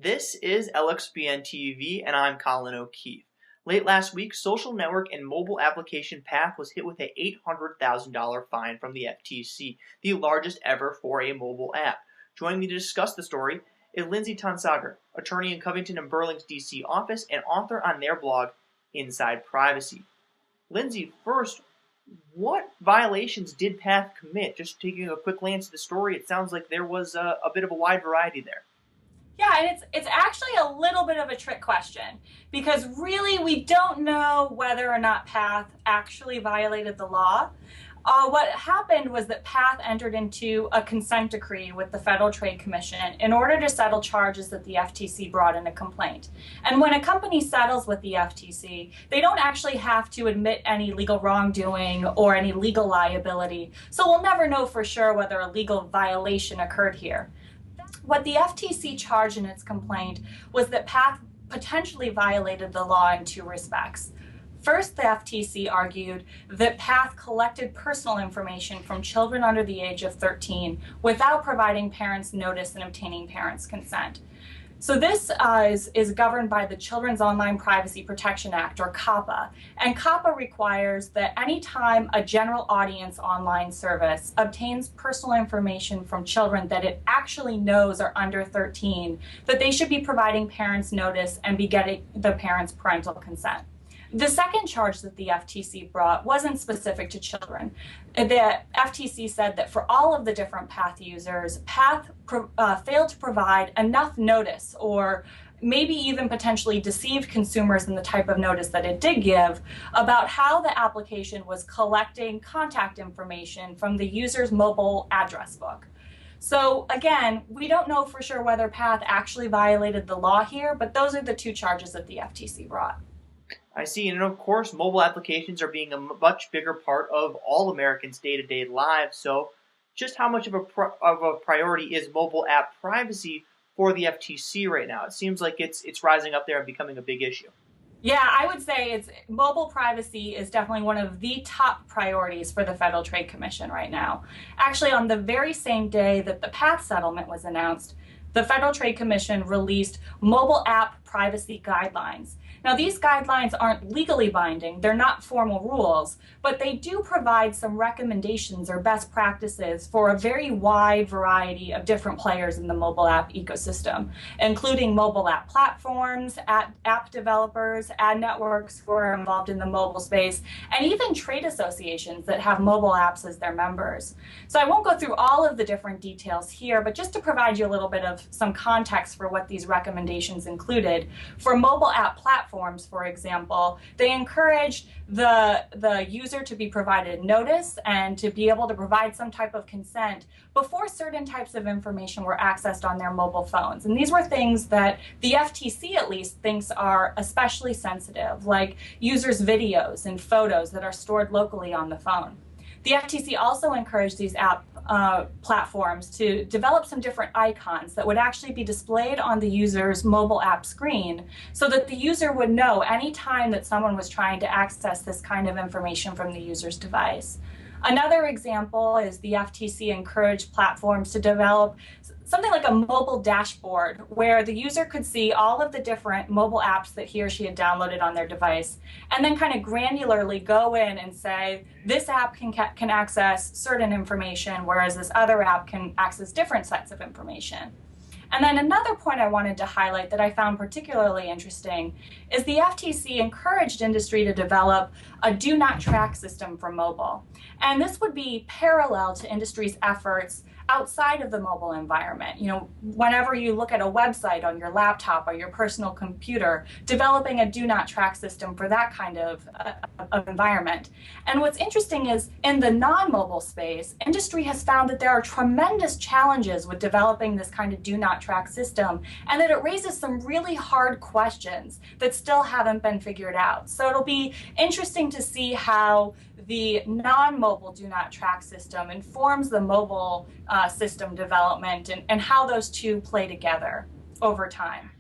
This is LXBN TV, and I'm Colin O'Keefe. Late last week, social network and mobile application Path was hit with an $800,000 fine from the FTC, the largest ever for a mobile app. Joining me to discuss the story is Lindsey Tonsager, attorney in Covington and Burling's DC office and author on their blog, InsidePrivacy. Lindsey, first, what violations did Path commit? Just taking a quick glance at the story, it sounds like there was a bit of a wide variety there. Yeah, and it's actually a little bit of a trick question because really we don't know whether or not Path actually violated the law. What happened was that Path entered into a consent decree with the Federal Trade Commission in order to settle charges that the FTC brought in a complaint. And when a company settles with the FTC, they don't actually have to admit any legal wrongdoing or any legal liability. So we'll never know for sure whether a legal violation occurred here. What the FTC charged in its complaint was that Path potentially violated the law in two respects. First, the FTC argued that Path collected personal information from children under the age of 13 without providing parents notice and obtaining parents' consent. So this is governed by the Children's Online Privacy Protection Act, or COPPA. And COPPA requires that anytime a general audience online service obtains personal information from children that it actually knows are under 13, that they should be providing parents notice and be getting the parents' parental consent. The second charge that the FTC brought wasn't specific to children. The FTC said that for all of the different Path users, Path failed to provide enough notice or maybe even potentially deceived consumers in the type of notice that it did give about how the application was collecting contact information from the user's mobile address book. So again, we don't know for sure whether Path actually violated the law here, but those are the two charges that the FTC brought. I see, and of course, mobile applications are being a much bigger part of all Americans' day-to-day lives. So, just how much of a priority is mobile app privacy for the FTC right now? It seems like it's rising up there and becoming a big issue. Yeah, I would say mobile privacy is definitely one of the top priorities for the Federal Trade Commission right now. Actually, on the very same day that the Path settlement was announced, the Federal Trade Commission released mobile app privacy guidelines. Now, these guidelines aren't legally binding, they're not formal rules, but they do provide some recommendations or best practices for a very wide variety of different players in the mobile app ecosystem, including mobile app platforms, app developers, ad networks who are involved in the mobile space, and even trade associations that have mobile apps as their members. So I won't go through all of the different details here, but just to provide you a little bit of some context for what these recommendations included, for mobile app platforms, for example, they encouraged the user to be provided notice and to be able to provide some type of consent before certain types of information were accessed on their mobile phones. And these were things that the FTC at least thinks are especially sensitive, like users' videos and photos that are stored locally on the phone. The FTC also encouraged these app platforms to develop some different icons that would actually be displayed on the user's mobile app screen so that the user would know anytime that someone was trying to access this kind of information from the user's device. Another example is the FTC encouraged platforms to develop something like a mobile dashboard where the user could see all of the different mobile apps that he or she had downloaded on their device and then kind of granularly go in and say, this app can access certain information, whereas this other app can access different sets of information. And then another point I wanted to highlight that I found particularly interesting is the FTC encouraged industry to develop a do not track system for mobile. And this would be parallel to industry's efforts outside of the mobile environment. You know, whenever you look at a website on your laptop or your personal computer, developing a do not track system for that kind of environment. And what's interesting is in the non-mobile space, industry has found that there are tremendous challenges with developing this kind of do not track system, and that it raises some really hard questions that still haven't been figured out. So it'll be interesting to see how the non-mobile do not track system informs the mobile system development and how those two play together over time.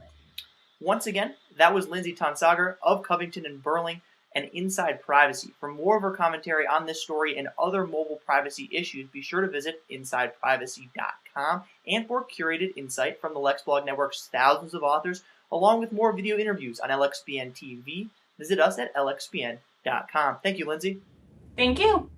Once again, that was Lindsey Tonsager of Covington and Burling and InsidePrivacy. For more of her commentary on this story and other mobile privacy issues, be sure to visit InsidePrivacy.com. LXBN.com, and for curated insight from the Lex Blog Network's thousands of authors, along with more video interviews on LXBN TV, visit us at LXBN.com. Thank you, Lindsey. Thank you.